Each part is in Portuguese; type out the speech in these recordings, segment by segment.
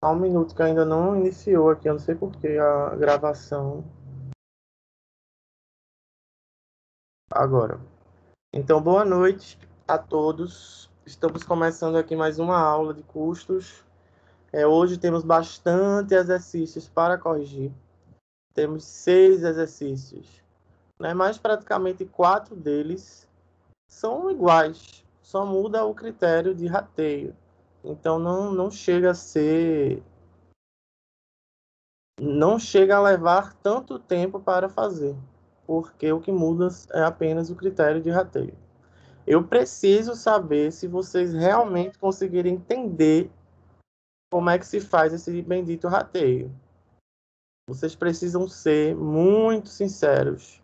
Há um minuto que ainda não iniciou aqui, eu não sei por que a gravação agora. Então, boa noite a todos. Estamos começando aqui mais uma aula de custos. Hoje temos bastante exercícios para corrigir. Temos 6 exercícios, né? Mas praticamente 4 deles são iguais. Só muda o critério de rateio. Então, não chega a ser... Não chega a levar tanto tempo para fazer, porque o que muda é apenas o critério de rateio. Eu preciso saber se vocês realmente conseguirem entender como é que se faz esse bendito rateio. Vocês precisam ser muito sinceros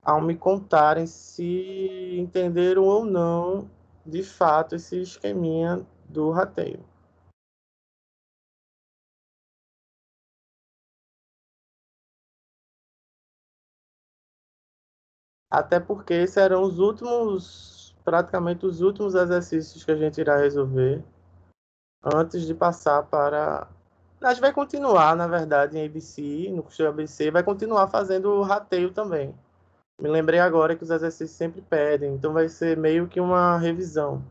ao me contarem se entenderam ou não, de fato, esse esqueminha do rateio. Até porque serão os últimos, praticamente os últimos exercícios que a gente irá resolver antes de passar para. A gente vai continuar, na verdade, em ABC, no curso de ABC, vai continuar fazendo o rateio também. Me lembrei agora que os exercícios sempre pedem, então vai ser meio que uma revisão.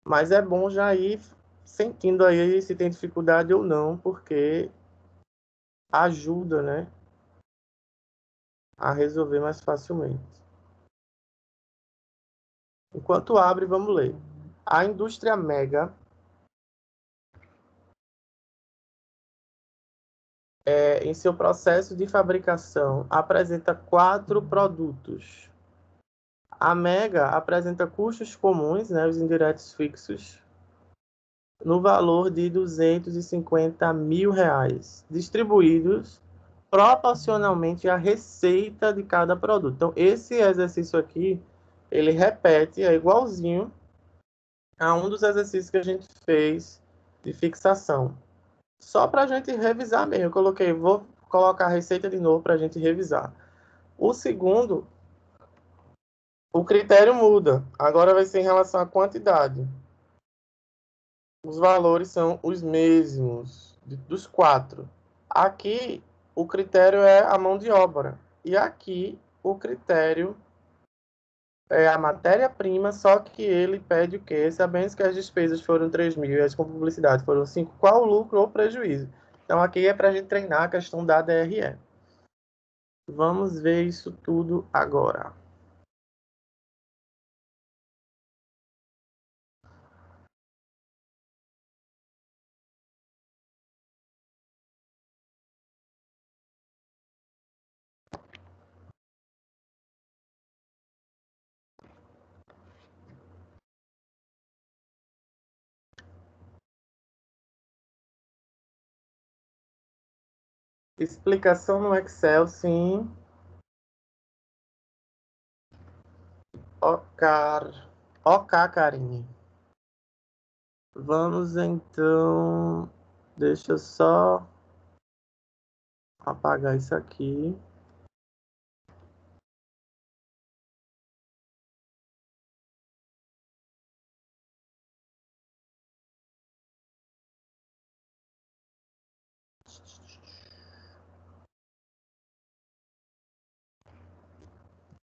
Mas é bom já ir sentindo aí se tem dificuldade ou não, porque ajuda, né, a resolver mais facilmente. Enquanto abre, vamos ler. A indústria Mega em seu processo de fabricação, apresenta 4 produtos. A Mega apresenta custos comuns, né, os indiretos fixos, no valor de R$ 250.000, distribuídos proporcionalmente à receita de cada produto. Então, esse exercício aqui, ele repete, é igualzinho a um dos exercícios que a gente fez de fixação. Só para a gente revisar mesmo. Eu coloquei, vou colocar a receita de novo para a gente revisar. O segundo, o critério muda. Agora vai ser em relação à quantidade. Os valores são os mesmos dos 4. Aqui, o critério é a mão de obra. E aqui, o critério é a matéria-prima, só que ele pede o quê? Sabendo que as despesas foram 3.000 e as com publicidade foram 5, qual o lucro ou prejuízo? Então, aqui é para a gente treinar a questão da DRE. Vamos ver isso tudo agora. Explicação no Excel, sim. Ok, Karine. Vamos então. Deixa eu só apagar isso aqui.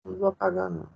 Não vou apagar, não.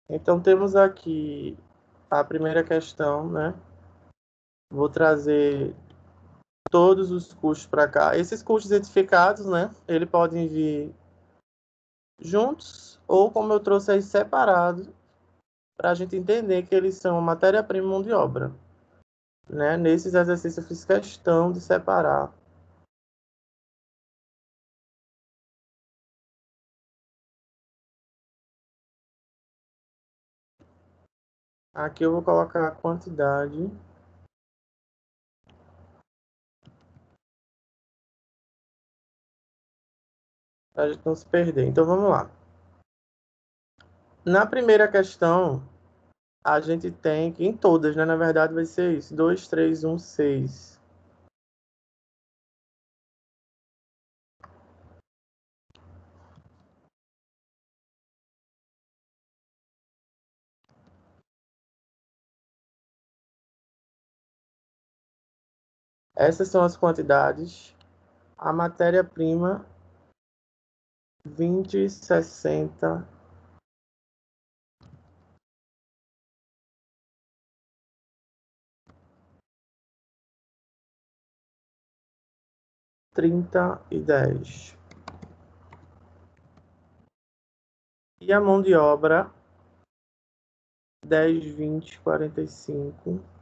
Então temos aqui a primeira questão, né? Vou trazer todos os custos para cá. Esses custos identificados, né? Eles podem vir juntos, ou como eu trouxe aí separados, para a gente entender que eles são matéria-prima e mão de obra. Né? Nesses exercícios eu fiz questão de separar. Aqui eu vou colocar a quantidade. Para a gente não se perder. Então vamos lá. Na primeira questão, a gente tem que, em todas, né? Na verdade vai ser isso. 2, 3, 1, 6. Essas são as quantidades. A matéria-prima, 20, 60, 30 e 10. E a mão de obra, 10, 20, 45.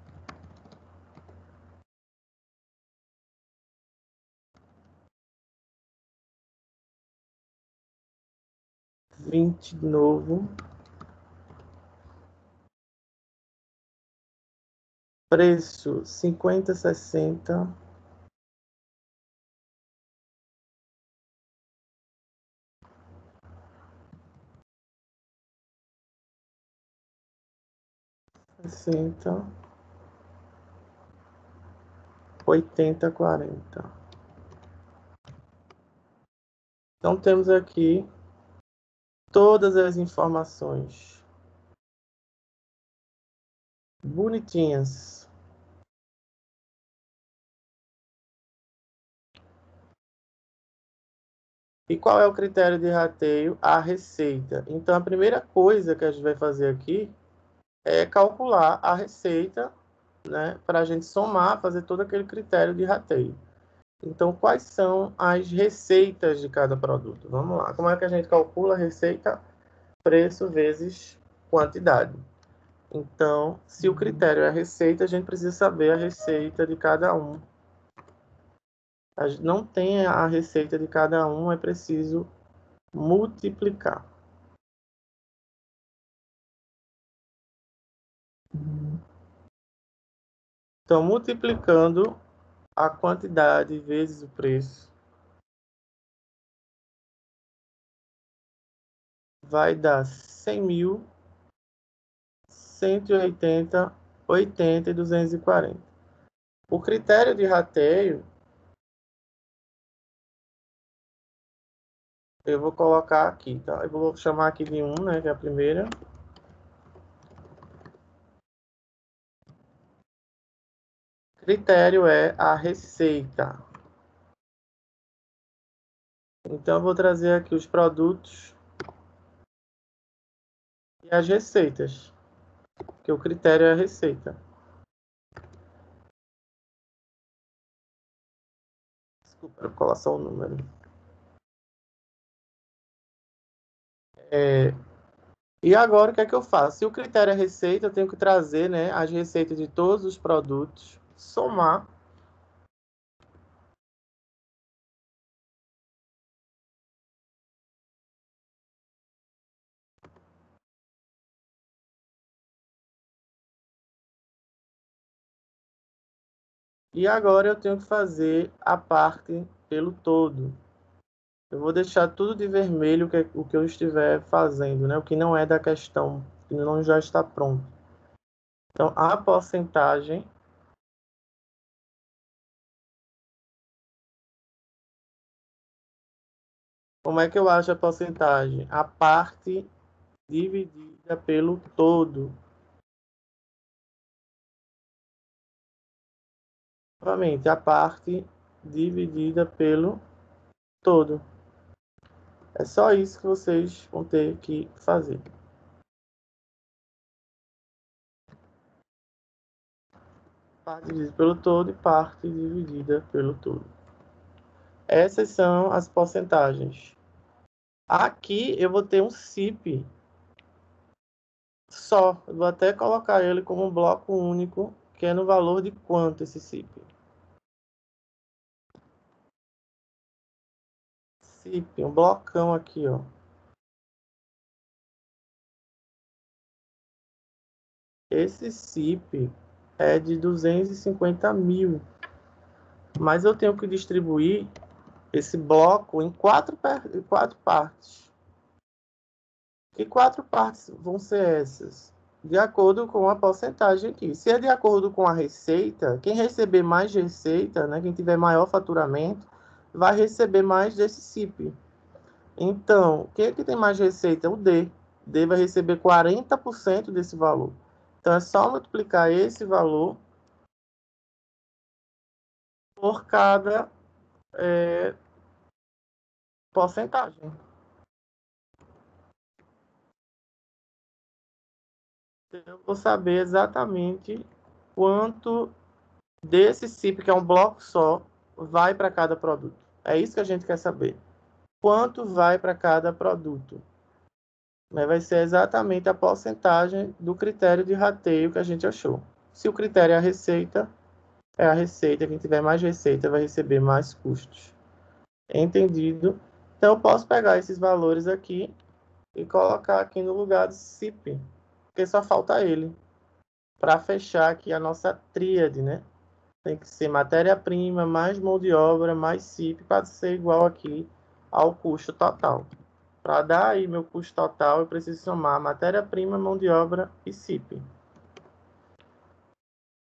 20 de novo. Preço, 50, 60. Sessenta, 80, 40. Então temos aqui todas as informações bonitinhas. E qual é o critério de rateio? A receita. Então a primeira coisa que a gente vai fazer aqui é calcular a receita, né, para a gente somar, fazer todo aquele critério de rateio. Então, quais são as receitas de cada produto? Vamos lá. Como é que a gente calcula a receita? Preço vezes quantidade. Então, se o critério é a receita, a gente precisa saber a receita de cada um. A gente não tem a receita de cada um, é preciso multiplicar. Então, multiplicando a quantidade vezes o preço, vai dar 100.000, 180, 80 e 240. O critério de rateio, eu vou colocar aqui, tá? Eu vou chamar aqui de 1, né, que é a primeira. Critério é a receita. Então, eu vou trazer aqui os produtos e as receitas, que o critério é a receita. Desculpa, eu vou colar só o número. E agora, o que é que eu faço? Se o critério é receita, eu tenho que trazer, né, as receitas de todos os produtos, somar. E agora eu tenho que fazer a parte pelo todo. Eu vou deixar tudo de vermelho o que eu estiver fazendo, né? O que não é da questão, que não já está pronto. Então, a porcentagem como é que eu acho a porcentagem? A parte dividida pelo todo. Novamente, a parte dividida pelo todo. É só isso que vocês vão ter que fazer. Parte dividida pelo todo e parte dividida pelo todo. Essas são as porcentagens. Aqui eu vou ter um CIP só. Eu vou até colocar ele como um bloco único, que é no valor de quanto esse CIP? CIP, um blocão aqui, ó. Esse CIP é de 250 mil. Mas eu tenho que distribuir esse bloco em quatro partes. Que quatro partes vão ser essas? De acordo com a porcentagem aqui. Se é de acordo com a receita, quem receber mais receita, né, quem tiver maior faturamento, vai receber mais desse CIP. Então, quem é que tem mais receita? O D. D vai receber 40% desse valor. Então, é só multiplicar esse valor por cada porcentagem. Eu vou saber exatamente quanto desse CIP, que é um bloco só, vai para cada produto. É isso que a gente quer saber. Quanto vai para cada produto? Vai ser exatamente a porcentagem do critério de rateio que a gente achou. Se o critério é a receita, é a receita. Quem tiver mais receita vai receber mais custos. Entendido? Então, eu posso pegar esses valores aqui e colocar aqui no lugar do CIP, porque só falta ele, para fechar aqui a nossa tríade, né? Tem que ser matéria-prima, mais mão de obra, mais CIP, para ser igual aqui ao custo total. Para dar aí meu custo total, eu preciso somar matéria-prima, mão de obra e CIP.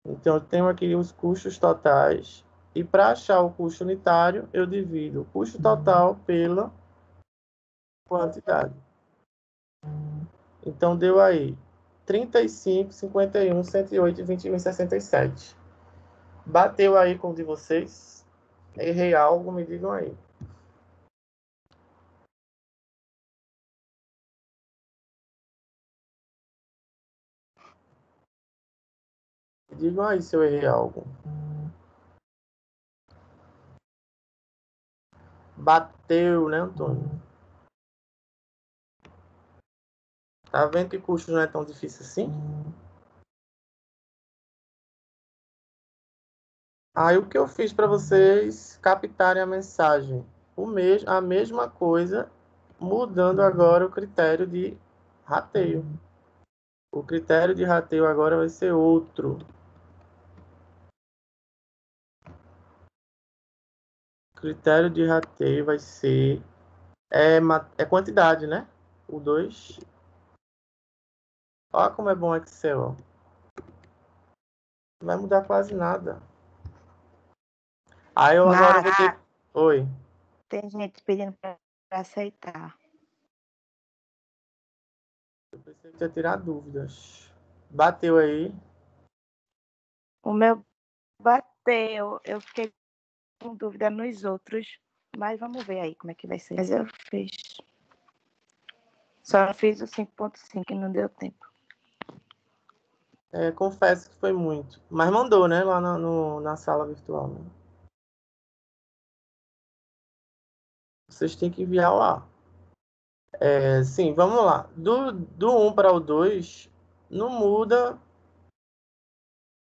Então, eu tenho aqui os custos totais. E para achar o custo unitário, eu divido o custo total pela quantidade. Então, deu aí 35, 51, 108, 21 e 67. Bateu aí com o de vocês? Errei algo? Me digam aí. Digam aí se eu errei algo. Bateu, né, Antônio? Tá vendo que custo não é tão difícil assim? Aí o que eu fiz para vocês captarem a mensagem? A mesma coisa, mudando agora o critério de rateio. O critério de rateio agora vai ser outro. O critério de rateio vai ser quantidade, né? O 2. Olha como é bom Excel. Não vai mudar quase nada. Aí eu agora vou ter. Oi. Tem gente pedindo para aceitar. Eu pensei que ia tirar dúvidas. Bateu aí. O meu bateu. Eu fiquei com dúvida nos outros. Mas vamos ver aí como é que vai ser. Mas eu fiz. Só fiz o 5.5 e não deu tempo. Confesso que foi muito. Mas mandou, né? Lá na sala virtual. Né? Vocês têm que enviar lá. Sim, vamos lá. Do 1 para o 2, não muda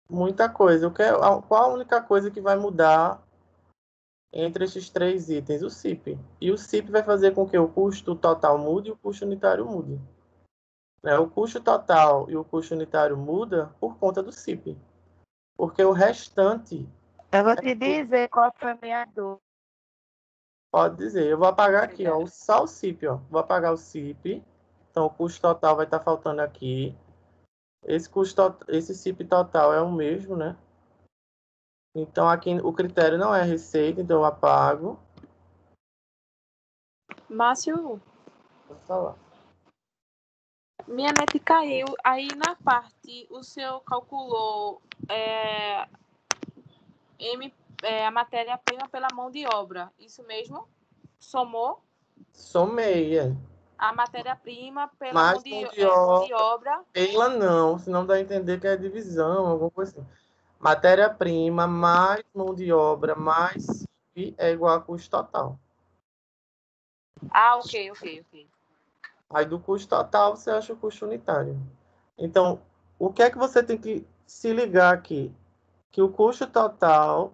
muita coisa. Qual a única coisa que vai mudar entre esses três itens? O CIP. E o CIP vai fazer com que o custo total mude e o custo unitário mude. O custo total e o custo unitário muda por conta do CIP. Porque o restante... Eu vou te dizer qual foi a minha dúvida. Pode dizer. Eu vou apagar aqui, ó, só o CIP. Ó. Vou apagar o CIP. Então, o custo total vai estar faltando aqui. Esse CIP total é o mesmo, né? Então, aqui o critério não é receita, então eu apago. Márcio, Vou falar. minha net caiu. Aí na parte, o senhor calculou a matéria-prima pela mão de obra. Isso mesmo? Somou? Somei, A matéria-prima pela mais mão de obra. Pela não, senão dá a entender que é divisão, alguma coisa assim. Matéria-prima mais mão de obra mais CIP é igual a custo total. Ah, ok. Aí do custo total você acha o custo unitário. Então, o que é que você tem que se ligar aqui? Que o custo total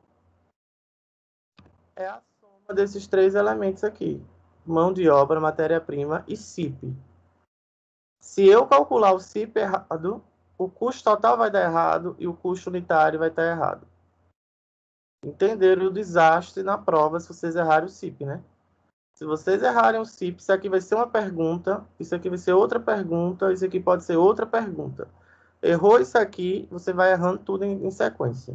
é a soma desses três elementos aqui: mão de obra, matéria-prima e CIP. Se eu calcular o CIP errado, o custo total vai dar errado e o custo unitário vai estar errado. Entenderam o desastre na prova se vocês errarem o CIP, né? Se vocês errarem o CIP, isso aqui vai ser uma pergunta, isso aqui vai ser outra pergunta, isso aqui pode ser outra pergunta. Errou isso aqui, você vai errando tudo em sequência.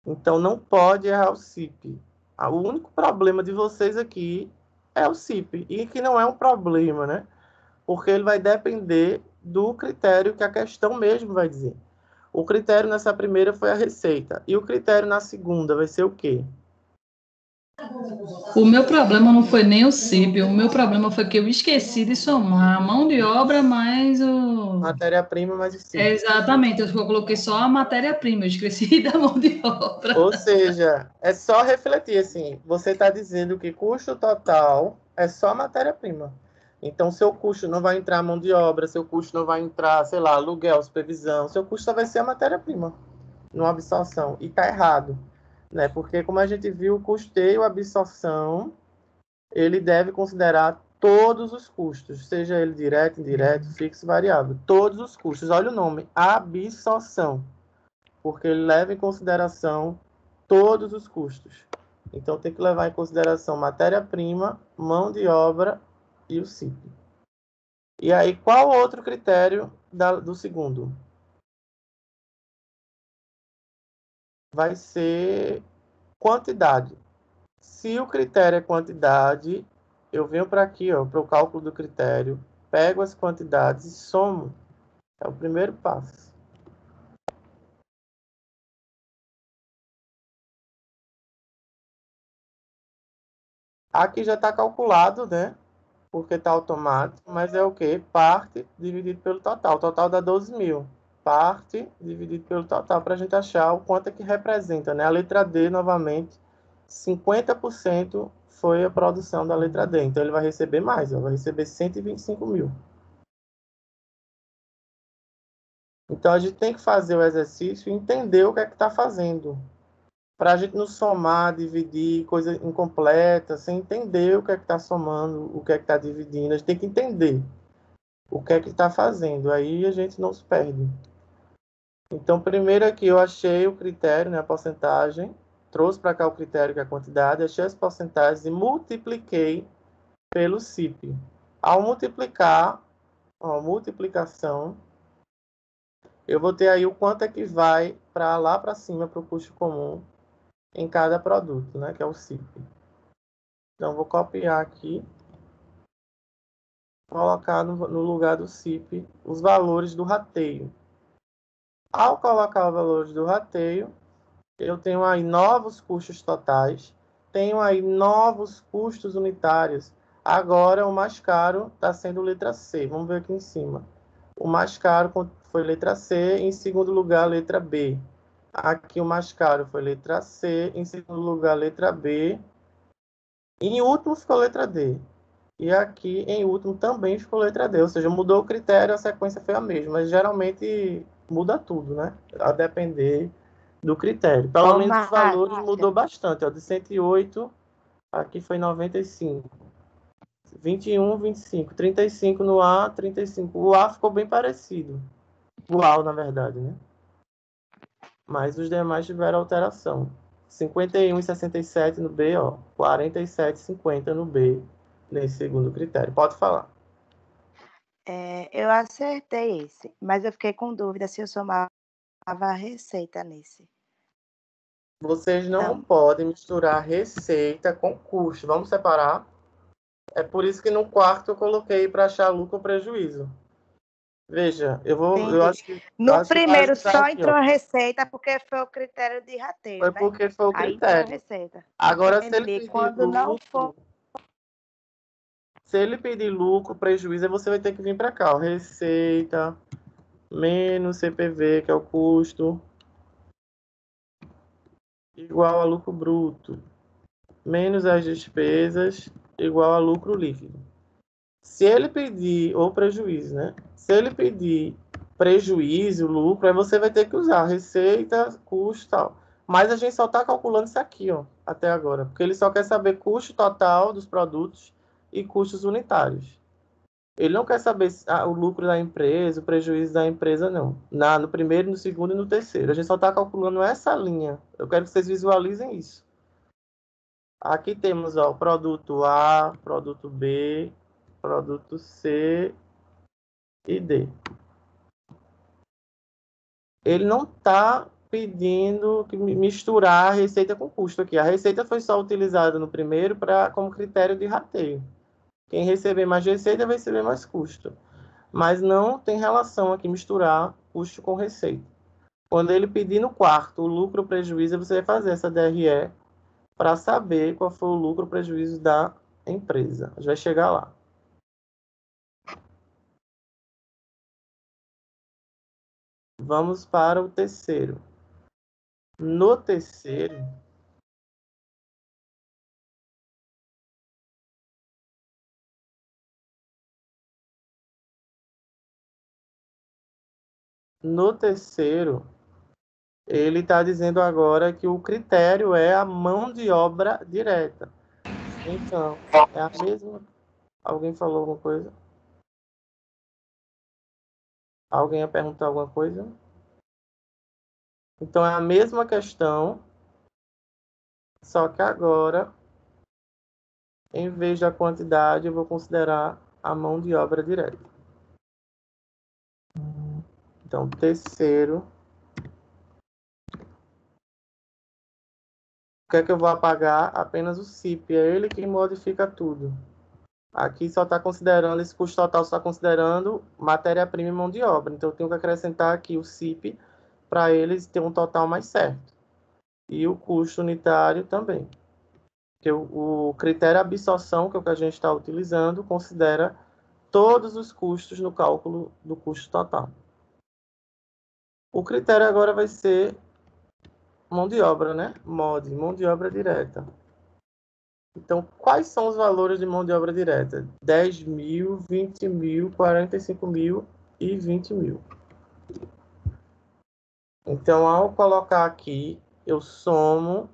Então, não pode errar o CIP. O único problema de vocês aqui é o CIP. E que não é um problema, né? Porque ele vai depender do critério que a questão mesmo vai dizer. O critério nessa primeira foi a receita. E o critério na segunda vai ser o quê? O meu problema não foi nem o CIP, o meu problema foi que eu esqueci de somar a mão de obra mais o... Matéria-prima mais o CIP. Exatamente, eu coloquei só a matéria-prima, eu esqueci da mão de obra. Ou seja, é só refletir assim. Você está dizendo que custo total é só matéria-prima. Então, seu custo não vai entrar mão de obra, seu custo não vai entrar, sei lá, aluguel, supervisão. Seu custo só vai ser a matéria-prima, numa absorção. E está errado, né? Porque, como a gente viu, o custeio, absorção, ele deve considerar todos os custos, seja ele direto, indireto, fixo, variável. Todos os custos. Olha o nome, absorção. Porque ele leva em consideração todos os custos. Então, tem que levar em consideração matéria-prima, mão de obra e o CIP. E aí, qual outro critério do segundo? Vai ser quantidade. Se o critério é quantidade, eu venho para aqui, para o cálculo do critério, pego as quantidades e somo. É o primeiro passo. Aqui já está calculado, né? Porque está automático, mas é o quê? Parte dividido pelo total. O total dá 12 mil. Parte dividido pelo total, para a gente achar o quanto é que representa, né? A letra D, novamente, 50% foi a produção da letra D. Então, ele vai receber mais, vai receber 125 mil. Então, a gente tem que fazer o exercício e entender o que é que está fazendo. Para a gente não somar, dividir, coisa incompleta, sem entender o que é que está somando, o que é que está dividindo. A gente tem que entender o que é que está fazendo. Aí a gente não se perde. Então, primeiro aqui eu achei o critério, né, a porcentagem. Trouxe para cá o critério, que é a quantidade. Achei as porcentagens e multipliquei pelo CIP. Ao multiplicar, multiplicação, eu vou ter aí o quanto é que vai para lá para cima, para o custo comum em cada produto, né, que é o CIP. Então, vou copiar aqui, colocar no lugar do CIP os valores do rateio. Ao colocar os valores do rateio, eu tenho aí novos custos totais, tenho aí novos custos unitários. Agora, o mais caro está sendo letra C. Vamos ver aqui em cima. O mais caro foi letra C, em segundo lugar, letra B. Aqui o mais caro foi letra C, em segundo lugar, letra B. E em último ficou letra D. E aqui, em último, também ficou letra D. Ou seja, mudou o critério, a sequência foi a mesma. Mas geralmente muda tudo, né? A depender do critério. Pelo menos os valores mudou bastante. Ó, de 108, aqui foi 95. 21, 25. 35 no A, 35. O A ficou bem parecido. Igual, na verdade, né? Mas os demais tiveram alteração. 51,67 no B, ó. 47,50 no B, nesse segundo critério. Pode falar. Eu acertei esse, mas eu fiquei com dúvida se eu somava a receita nesse. Vocês não podem misturar receita com custo. Vamos separar? É por isso que no quarto eu coloquei para achar lucro ou prejuízo. Veja, eu acho que... No primeiro só entrou a receita porque foi o critério de rateio, foi né? porque foi o Aí critério. entrou a receita. Agora, Entendi. se ele pedir lucro, prejuízo, aí você vai ter que vir para cá. Ó, receita menos CPV, que é o custo, igual a lucro bruto, menos as despesas igual a lucro líquido. Se ele pedir, ou prejuízo, né? Se ele pedir prejuízo, lucro, aí você vai ter que usar receita, custo e tal. Mas a gente só está calculando isso aqui, ó, até agora. Porque ele só quer saber custo total dos produtos e custos unitários. Ele não quer saber o lucro da empresa, o prejuízo da empresa, não. No primeiro, no segundo e no terceiro. A gente só está calculando essa linha. Eu quero que vocês visualizem isso. Aqui temos, ó, o produto A, produto B, produto C e D. Ele não está pedindo que misturar a receita com custo aqui. A receita foi só utilizada no primeiro como critério de rateio. Quem receber mais receita vai receber mais custo. Mas não tem relação aqui misturar custo com receita. Quando ele pedir no quarto o lucro ou prejuízo, você vai fazer essa DRE para saber qual foi o lucro ou prejuízo da empresa. A gente vai chegar lá. Vamos para o terceiro. No terceiro, ele está dizendo agora que o critério é a mão de obra direta. Então, é a mesma. Alguém falou alguma coisa? Alguém ia perguntar alguma coisa? Então, é a mesma questão, só que agora, em vez da quantidade, eu vou considerar a mão de obra direta. Então, terceiro. O que é que eu vou apagar? Apenas o CIP. É ele que modifica tudo. Aqui só está considerando, esse custo total só está considerando matéria-prima e mão de obra. Então, eu tenho que acrescentar aqui o CIP para eles ter um total mais certo. E o custo unitário também. Porque o critério absorção, que é o que a gente está utilizando, considera todos os custos no cálculo do custo total. O critério agora vai ser mão de obra, né? MOD, mão de obra direta. Então, quais são os valores de mão de obra direta? 10 mil, 20 mil, 45 mil e 20 mil. Então, ao colocar aqui, eu somo,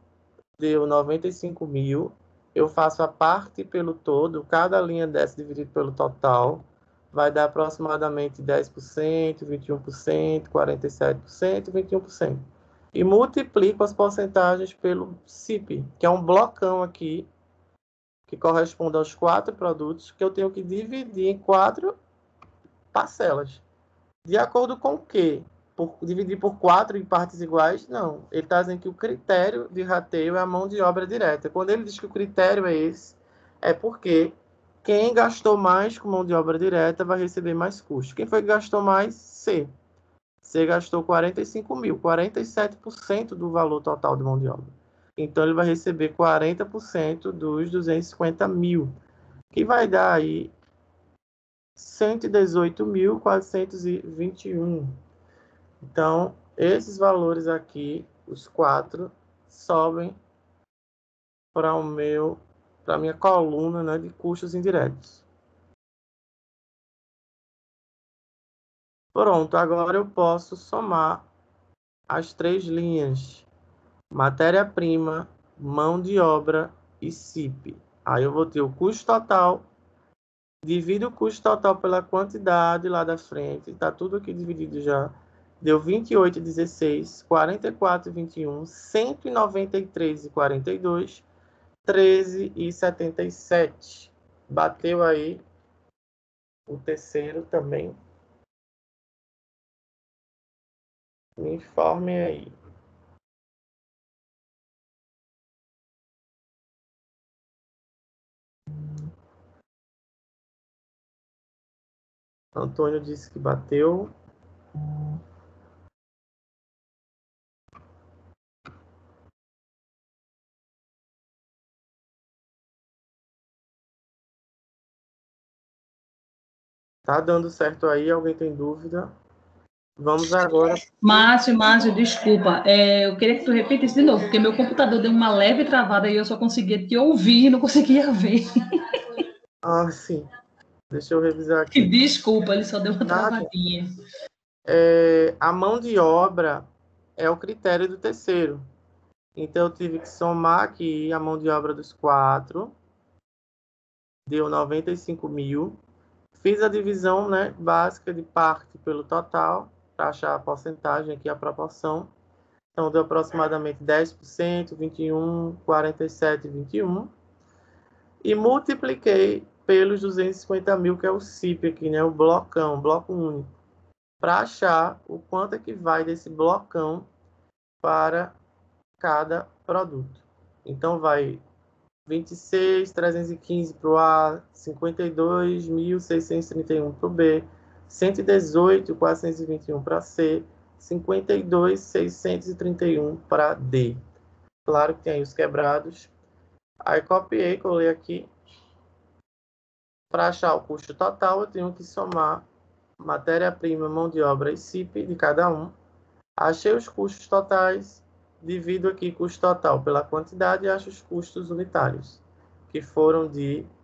deu 95 mil, eu faço a parte pelo todo, cada linha dessa dividido pelo total, vai dar aproximadamente 10%, 21%, 47%, 21%. E multiplico as porcentagens pelo CIP, que é um blocão aqui, que corresponde aos 4 produtos, que eu tenho que dividir em 4 parcelas. De acordo com o quê? Dividir por 4 em partes iguais? Não. Ele está dizendo que o critério de rateio é a mão de obra direta. Quando ele diz que o critério é esse, é porque quem gastou mais com mão de obra direta vai receber mais custo. Quem foi que gastou mais? C. C gastou 45 mil, 47% do valor total de mão de obra. Então, ele vai receber 40% dos 250 mil, que vai dar aí 118.421. Então, esses valores aqui, os 4, sobem para a minha coluna, né, de custos indiretos. Pronto, agora eu posso somar as 3 linhas: matéria-prima, mão de obra e CIP. Aí eu vou ter o custo total, divido o custo total pela quantidade lá da frente, está tudo aqui dividido já. Deu 28,16, 44,21, 193,42, 13,77. Bateu aí o terceiro também. Me informem aí. Antônio disse que bateu. Tá dando certo aí? Alguém tem dúvida? Vamos agora. Márcio, desculpa. Eu queria que tu repetisse de novo, porque meu computador deu uma leve travada e eu só conseguia te ouvir e não conseguia ver. Ah, sim. Deixa eu revisar aqui. Desculpa, ele só deu uma Nada. travadinha. A mão de obra é o critério do terceiro. Então, eu tive que somar aqui a mão de obra dos 4. Deu 95 mil. Fiz a divisão, né, básica de parte pelo total, para achar a porcentagem aqui, a proporção. Então, deu aproximadamente 10%, 21, 47, 21. E multipliquei pelos 250 mil, que é o CIP aqui, né, o blocão, bloco único, para achar o quanto é que vai desse blocão para cada produto. Então, vai 26.315 para o A, 52.631 para o B, 118.421 para C, 52.631 para D. Claro que tem aí os quebrados. Aí copiei, colei aqui. Para achar o custo total, eu tenho que somar matéria-prima, mão de obra e CIP de cada um. Achei os custos totais, divido aqui custo total pela quantidade e acho os custos unitários, que foram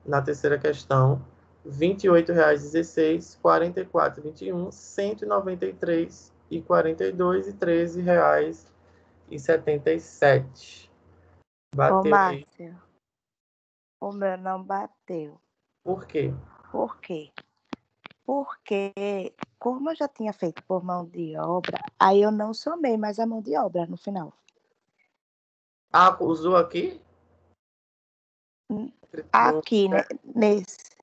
na terceira questão, R$ 28,16, R$ 44,21, R$ 193,42 e R$ 13,77. Ô, Bateu aí. Márcio, o meu não bateu. Por quê? Por quê? Porque, como eu já tinha feito por mão de obra, aí eu não somei mais a mão de obra no final. Ah, usou aqui? Aqui, nesse.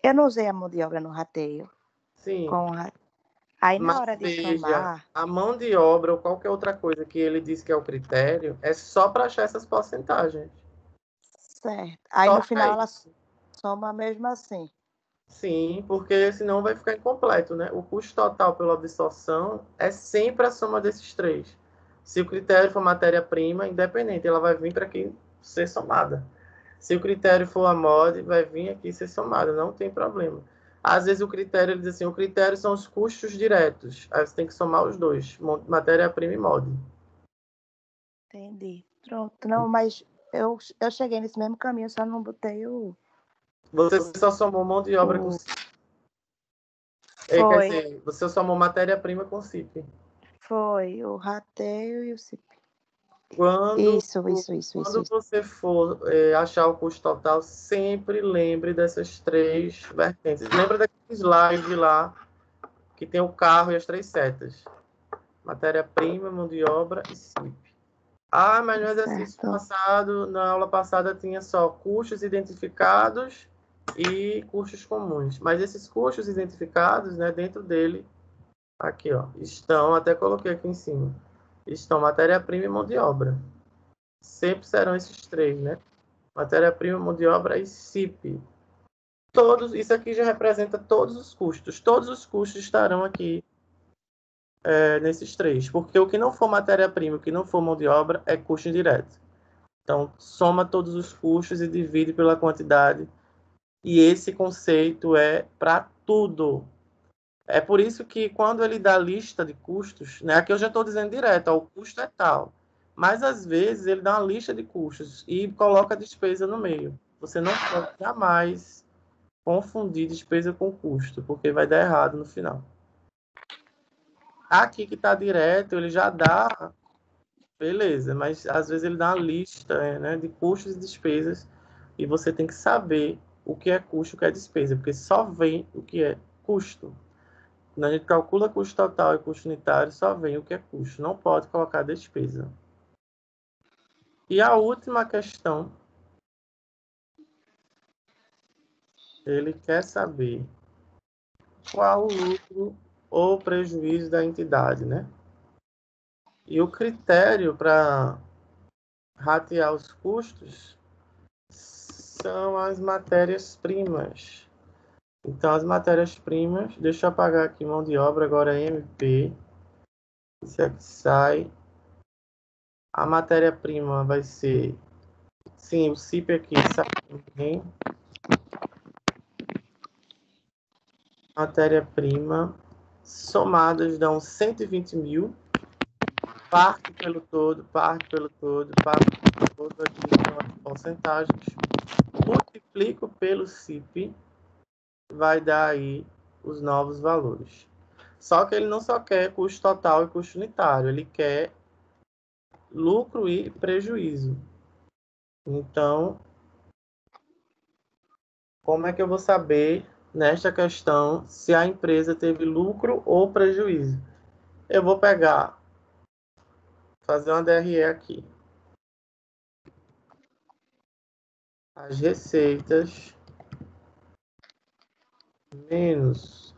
Eu não usei a mão de obra no rateio. Sim. Aí, Mas na hora de veja, somar. a mão de obra ou qualquer outra coisa que ele diz que é o critério, é só para achar essas porcentagens. Certo. Aí, Só no final, pra ela soma mesmo assim. Sim, porque senão vai ficar incompleto, né? O custo total pela absorção é sempre a soma desses três. Se o critério for matéria-prima, independente, ela vai vir para aqui ser somada. Se o critério for a mod, vai vir aqui ser somada, não tem problema. Às vezes o critério, ele diz assim, o critério são os custos diretos. Aí você tem que somar os dois, matéria-prima e mod. Entendi. Pronto. Não, mas eu cheguei nesse mesmo caminho, só não botei o... Você só somou mão de obra com CIP. Quer Foi. dizer, você somou matéria-prima com CIP. Foi o rateio e o CIP. Quando Isso. você for achar o custo total, sempre lembre dessas três vertentes. Lembra daquele slide lá, que tem o carro e as três setas. Matéria-prima, mão de obra e CIP. Ah, mas no exercício passado, na aula passada, tinha só custos identificados e custos comuns. Mas esses custos identificados, né, dentro dele, aqui, ó, estão, até coloquei aqui em cima, estão matéria-prima e mão de obra. Sempre serão esses três, né? Matéria-prima, mão de obra e CIP. Isso aqui já representa todos os custos. Todos os custos estarão aqui nesses três. Porque o que não for matéria-prima, o que não for mão de obra, é custo indireto. Então, soma todos os custos e divide pela quantidade. E esse conceito é para tudo. É por isso que quando ele dá lista de custos, né, aqui eu já estou dizendo direto, ó, o custo é tal. Mas às vezes ele dá uma lista de custos e coloca a despesa no meio. Você não pode jamais confundir despesa com custo, porque vai dar errado no final. Aqui que está direto, ele já dá, beleza, mas às vezes ele dá uma lista, né, de custos e despesas e você tem que saber o que é custo e o que é despesa, porque só vem o que é custo. Quando a gente calcula custo total e custo unitário, só vem o que é custo. Não pode colocar despesa. E a última questão, ele quer saber qual o lucro ou prejuízo da entidade, né? E o critério para ratear os custos são as matérias-primas. Então, as matérias-primas, deixa eu apagar aqui mão de obra, agora é MP. Isso aqui sai. A matéria-prima vai ser... Sim, o CIP aqui sai também. Matéria-prima somadas dão 120 mil. Parte pelo todo, parte pelo todo, parte pelo todo, aqui são as porcentagens. Multiplico pelo CIP, vai dar aí os novos valores. Só que ele não só quer custo total e custo unitário, ele quer lucro e prejuízo. Então, como é que eu vou saber, nesta questão, se a empresa teve lucro ou prejuízo? Eu vou fazer uma DRE aqui. As receitas menos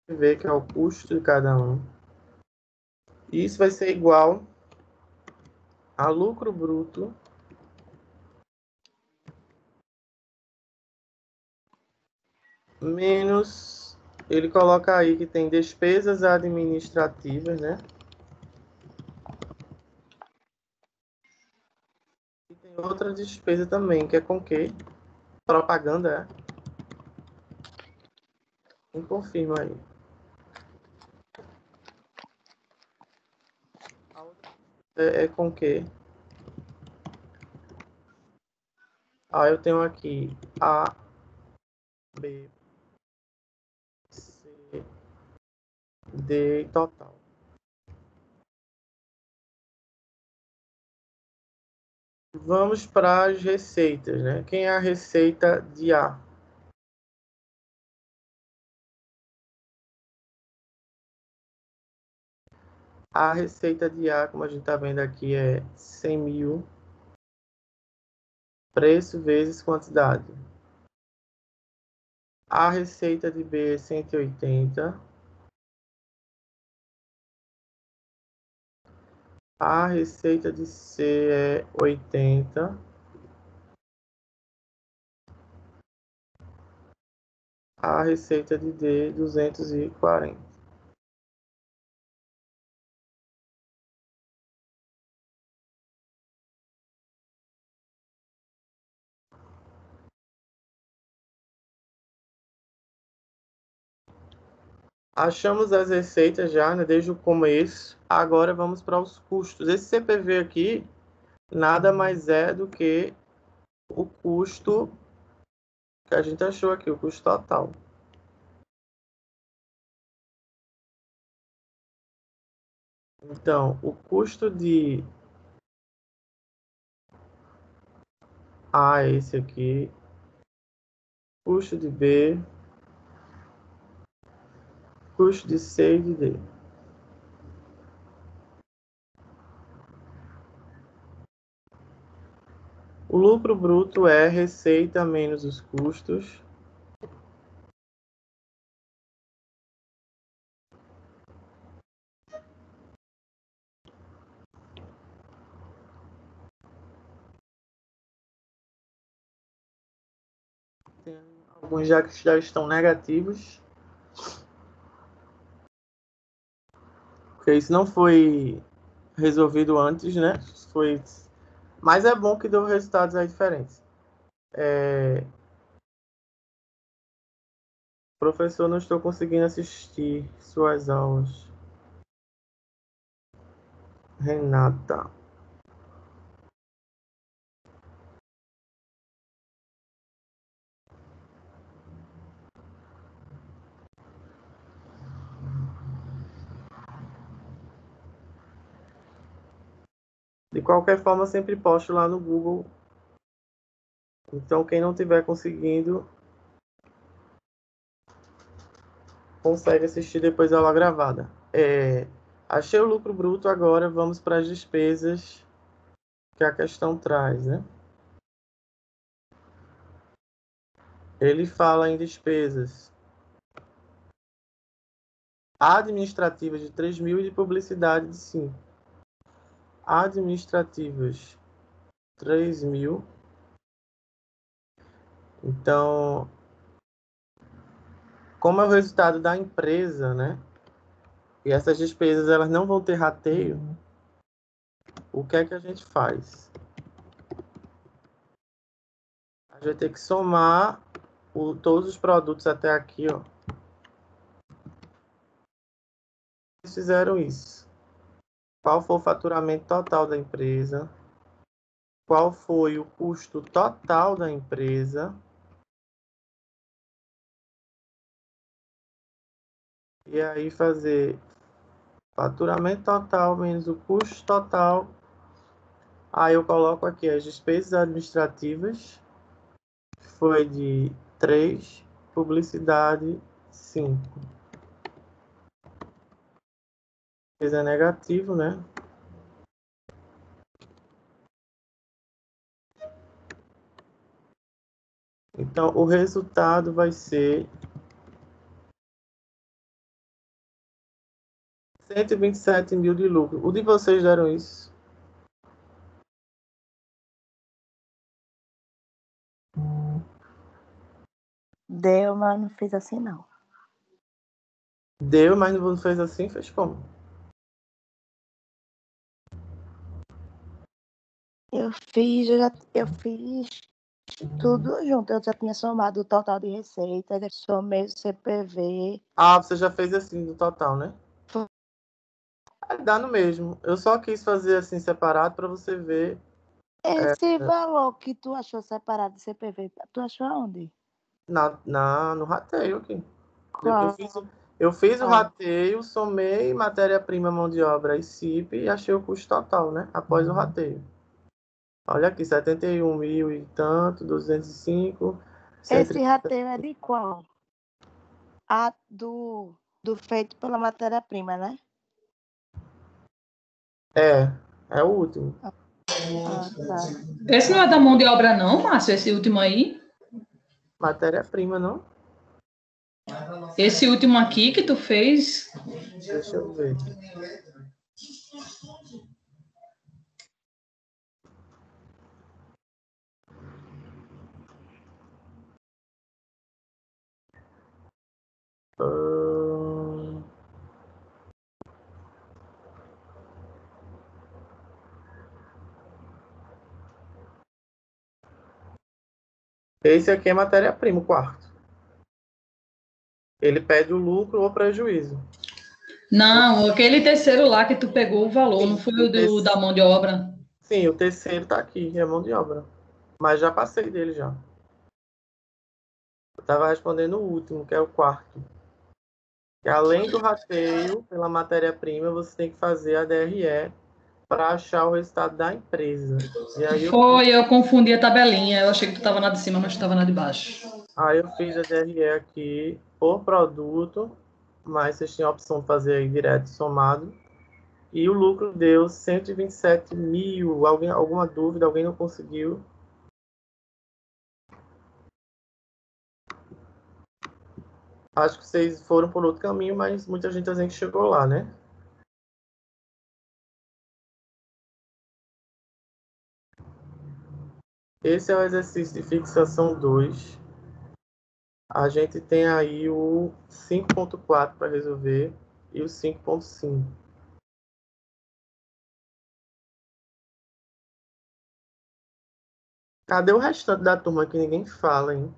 ver que é o custo de cada um. Isso vai ser igual a lucro bruto menos, ele coloca aí que tem despesas administrativas, né? E tem outra despesa também, que é com que? Propaganda, Quem confirma aí? A outra é com que? Eu tenho aqui A, B, C, D total. Vamos para as receitas, né? Quem é a receita de A? A receita de A, como a gente está vendo aqui, é 100 mil. Preço vezes quantidade. A receita de B é 180. A receita de C é 80. A receita de D, 240. Achamos as receitas já, né, desde o começo. Agora vamos para os custos. Esse CPV aqui nada mais é do que o custo que a gente achou aqui, o custo total. Então, o custo de A é esse aqui. Custo de B. Custo de C e de D. O lucro bruto é receita menos os custos. Tem alguns já que já estão negativos. Porque isso não foi resolvido antes, né? Mas é bom que deu resultados aí diferentes. Professor, não estou conseguindo assistir suas aulas. Renata. De qualquer forma, sempre posto lá no Google. Então, quem não estiver conseguindo, consegue assistir depois a aula gravada. Achei o lucro bruto, agora vamos para as despesas que a questão traz, né? Ele fala em despesas administrativas de 3 mil e de publicidade de 5. Administrativas 3 mil. Então, como é o resultado da empresa, né? E essas despesas elas não vão ter rateio, o que é que a gente faz? A gente vai ter que somar todos os produtos até aqui, ó. fizeram isso? Qual foi o faturamento total da empresa? Qual foi o custo total da empresa? E aí fazer faturamento total menos o custo total. Aí eu coloco aqui as despesas administrativas. Foi de 3, publicidade 5. É negativo, né? Então, o resultado vai ser 127 mil de lucro. O de vocês deram isso? Deu, mas não fiz assim, não. Deu, mas não fez assim, fez como? Eu fiz tudo junto. Eu já tinha somado o total de receita, somei o CPV. Ah, você já fez assim no total, né? Foi. Dá no mesmo. Eu só quis fazer assim separado para você ver. Esse valor que tu achou separado de CPV, tu achou aonde? No rateio aqui. Qual? Eu fiz o rateio, somei matéria-prima, mão de obra e CIP e achei o custo total, né? Após o rateio. Olha aqui, 71 mil e tanto, 205. Esse rateio é de qual? Do feito pela matéria-prima, né? É o último. Ah, tá. Esse não é da mão de obra, não, Márcio, esse último aí? Matéria-prima, não? Esse último aqui que tu fez? Deixa eu ver. Esse aqui é matéria-prima, o quarto. Ele pede o lucro ou prejuízo. Não, aquele terceiro lá que tu pegou o valor, não foi o da mão de obra. Sim, o terceiro tá aqui, é mão de obra. Mas já passei dele já. Eu estava respondendo o último, que é o quarto. Que além do rateio pela matéria-prima, você tem que fazer a DRE para achar o resultado da empresa. E aí eu confundi a tabelinha. Eu achei que tu estava na de cima, mas tu estava na de baixo. Aí eu fiz a DRE aqui por produto, mas vocês tinham a opção de fazer aí direto somado. E o lucro deu 127 mil. Alguma dúvida? Alguém não conseguiu? Acho que vocês foram por outro caminho, mas muita gente que chegou lá, né? Esse é o exercício de fixação 2. A gente tem aí o 5.4 para resolver e o 5.5. Cadê o restante da turma que ninguém fala, hein?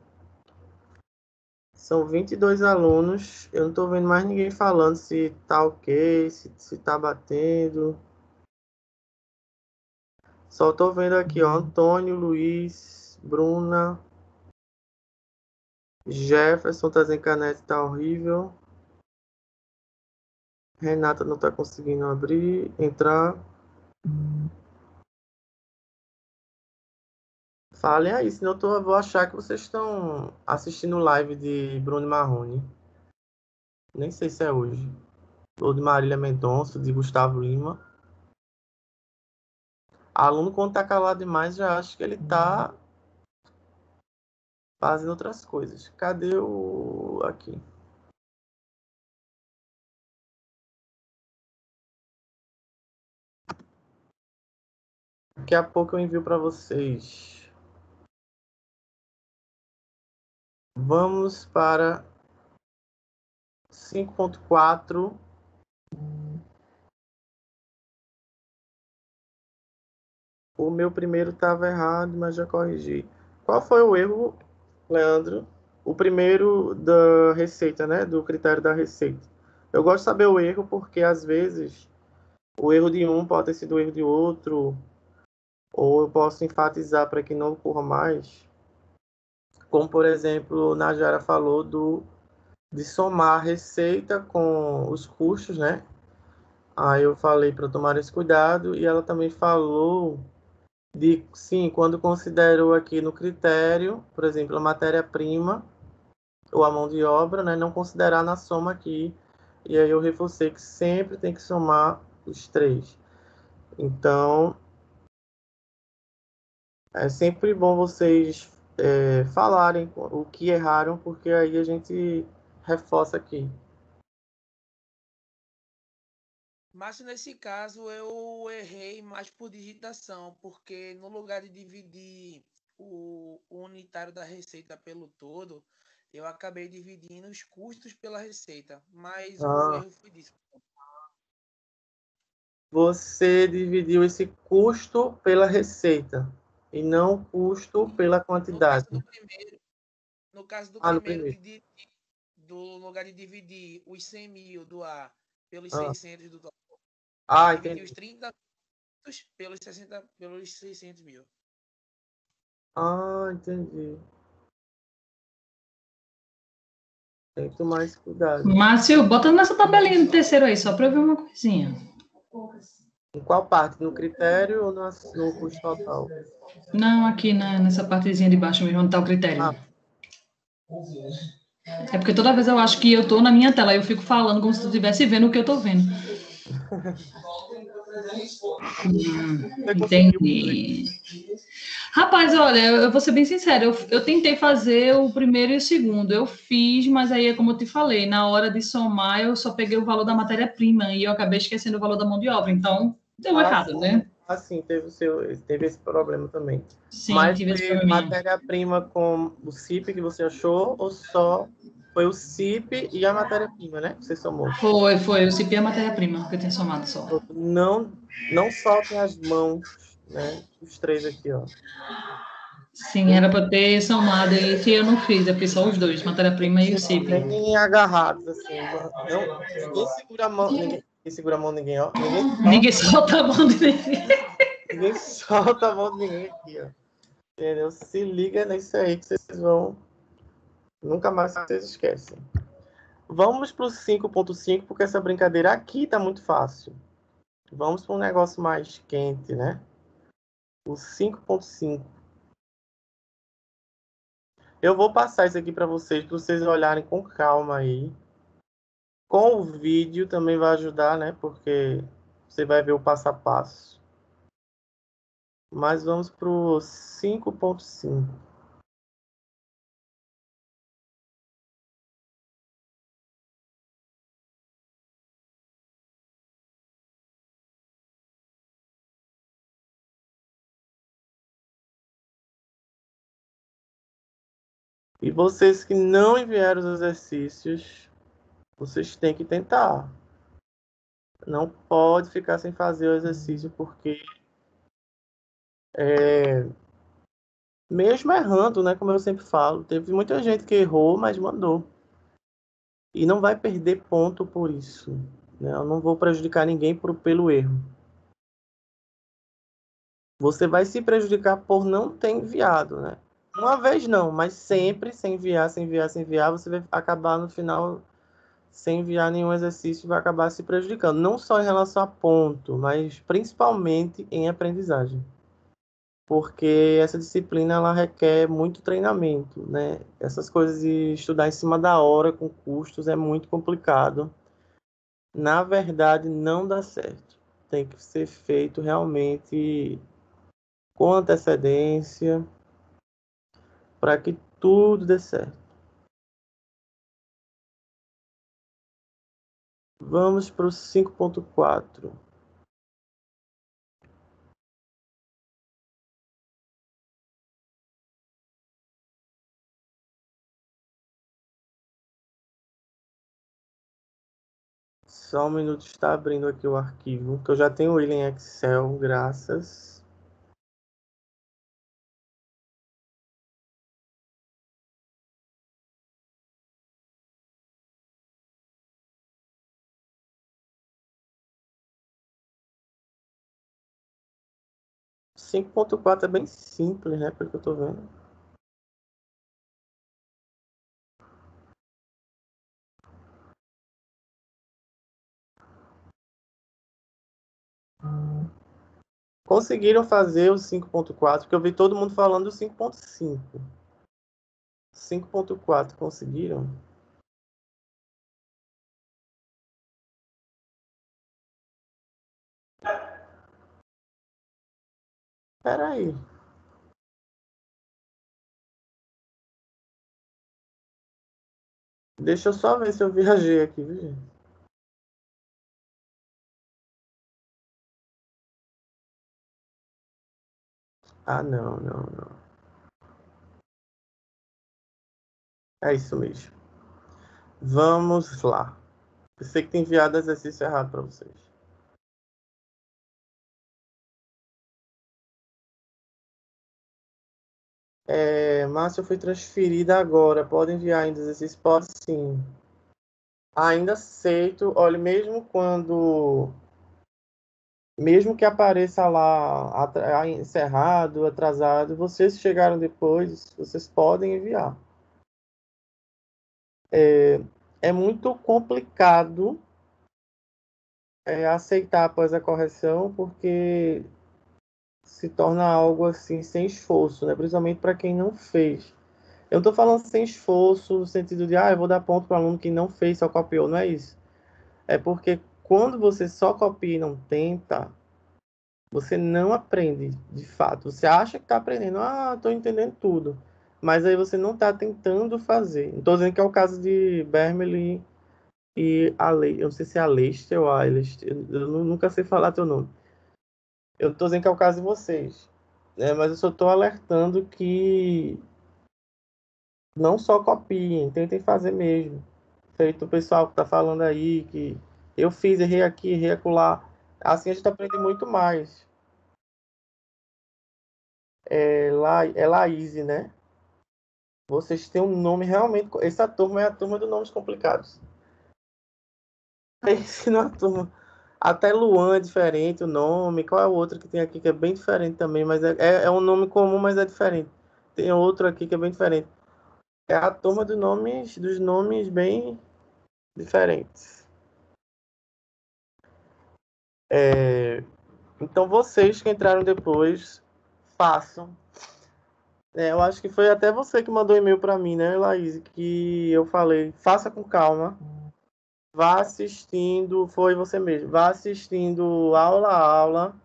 São 22 alunos. Eu não estou vendo mais ninguém falando se tá ok, se tá batendo. Só estou vendo aqui, ó, Antônio, Luiz, Bruna, Jefferson tá dizendo que a net tá horrível. Renata não tá conseguindo entrar. Falem aí, senão eu vou achar que vocês estão assistindo live de Bruno Marrone. Nem sei se é hoje. Ou de Marília Mendonça, de Gustavo Lima. Aluno, quando tá calado demais, já acho que ele tá fazendo outras coisas. Cadê o... aqui? Daqui a pouco eu envio para vocês. Vamos para 5.4. O meu primeiro estava errado, mas já corrigi. Qual foi o erro, Leandro? O primeiro da receita, né? Do critério da receita. Eu gosto de saber o erro porque, às vezes, o erro de um pode ter sido o erro de outro, ou eu posso enfatizar para que não ocorra mais. Como, por exemplo, Najara falou de somar a receita com os custos, né? Aí eu falei para tomar esse cuidado e ela também falou de, sim, quando considerou aqui no critério, por exemplo, a matéria-prima ou a mão de obra, né? Não considerar na soma aqui. E aí eu reforcei que sempre tem que somar os três. Então, é sempre bom vocês falarem o que erraram, porque aí a gente reforça aqui. Mas nesse caso eu errei mais por digitação, porque no lugar de dividir o unitário da receita pelo todo, eu acabei dividindo os custos pela receita. Mas o Ah, erro foi disso. você dividiu esse custo pela receita e não custo pela No caso quantidade. do primeiro, no caso do Ah, no primeiro, primeiro. do lugar de dividir os 100 mil do A pelos Ah, 600 do dólar, eu ah, dividi os entendi. 30 pelos 60, pelos 600 mil. Ah, entendi. Tem que tomar esse cuidado. Márcio, bota nessa tabelinha do terceiro aí, só para eu ver uma coisinha. Em qual parte? No critério ou no custo total? Não, aqui nessa partezinha de baixo mesmo, onde está o critério. Ah, É porque toda vez eu acho que eu tô na minha tela, eu fico falando como se tu estivesse vendo o que eu tô vendo. você conseguiu. Entendi. Rapaz, olha, eu vou ser bem sincera, eu tentei fazer o primeiro e o segundo, eu fiz, mas aí é como eu te falei, na hora de somar eu só peguei o valor da matéria-prima e eu acabei esquecendo o valor da mão de obra, então deu Ah, errado, né? sim, teve esse problema também. Sim, Mas tive esse foi probleminha. matéria-prima com o CIP que você achou ou só foi o CIP e a matéria-prima, né? Que você somou. Foi, eu cipei a matéria-prima que eu tinha somado só. Não, não soltem as mãos, né? Os três aqui, ó. Sim, era para ter somado e que eu não fiz, eu fiz só os dois, matéria-prima e o CIP. Nem agarrados, assim. Não, ninguém segura a mão, ninguém segura a mão de ninguém, ó. Ninguém solta a mão de ninguém. Ninguém solta a mão de ninguém aqui, ó. Entendeu? Se liga nisso aí que vocês vão. Nunca mais vocês esquecem. Vamos para o 5.5, porque essa brincadeira aqui tá muito fácil. Vamos para um negócio mais quente, né? O 5.5. Eu vou passar isso aqui para vocês olharem com calma aí. Com o vídeo também vai ajudar, né? Porque você vai ver o passo a passo. Mas vamos para o 5.5. E vocês que não enviaram os exercícios, vocês têm que tentar. Não pode ficar sem fazer o exercício, porque mesmo errando, né, como eu sempre falo, teve muita gente que errou, mas mandou. E não vai perder ponto por isso, né? Eu não vou prejudicar ninguém pelo erro. Você vai se prejudicar por não ter enviado, né? Uma vez não, mas sempre sem enviar, sem enviar, sem enviar, você vai acabar no final sem enviar nenhum exercício, vai acabar se prejudicando. Não só em relação a ponto, mas principalmente em aprendizagem. Porque essa disciplina ela requer muito treinamento, né? Essas coisas de estudar em cima da hora com custos é muito complicado. Na verdade, não dá certo. Tem que ser feito realmente com antecedência para que tudo dê certo. Vamos para o 5.4. Só um minuto, está abrindo aqui o arquivo, que eu já tenho ele em Excel, graças. 5.4 é bem simples, né? Pelo que eu tô vendo. Conseguiram fazer o 5.4, porque eu vi todo mundo falando do 5.5. 5.4 conseguiram? Espera aí. Deixa eu só ver se eu viajei aqui, viu, gente? Ah, não, não, não. É isso mesmo. Vamos lá. Eu sei que tem enviado exercício errado para vocês. Márcia foi transferida agora. Pode enviar ainda exercício? Pode sim. Ainda aceito. Olha, mesmo que apareça lá encerrado, atrasado, vocês chegaram depois, vocês podem enviar. É muito complicado aceitar após a correção, porque se torna algo assim sem esforço, né? Principalmente para quem não fez. Eu não estou falando sem esforço no sentido de, eu vou dar ponto para o aluno que não fez, só copiou. Não é isso. É porque quando você só copia e não tenta, você não aprende de fato. Você acha que está aprendendo, estou entendendo tudo. Mas aí você não está tentando fazer. Não estou dizendo que é o caso de Bermeli e eu não sei se é Aleste ou Aleste, eu nunca sei falar teu nome. Eu estou dizendo que é o caso de vocês. Mas eu só estou alertando que não só copiem, tentem fazer mesmo. Feito o pessoal que está falando aí, que eu fiz, errei aqui, errei acolá. Assim a gente aprende muito mais. É Laís, né? Vocês têm um nome realmente. Essa turma é a turma dos nomes complicados. Esse não é a turma. Até Luan é diferente o nome. Qual é o outro que tem aqui que é bem diferente também, mas é um nome comum, mas é diferente. Tem outro aqui que é bem diferente. É a turma dos nomes bem diferentes. Então vocês que entraram depois, façam. Eu acho que foi até você que mandou e-mail para mim, né, Laís? Que eu falei, faça com calma. Vá assistindo, foi você mesmo. Vá assistindo aula a aula,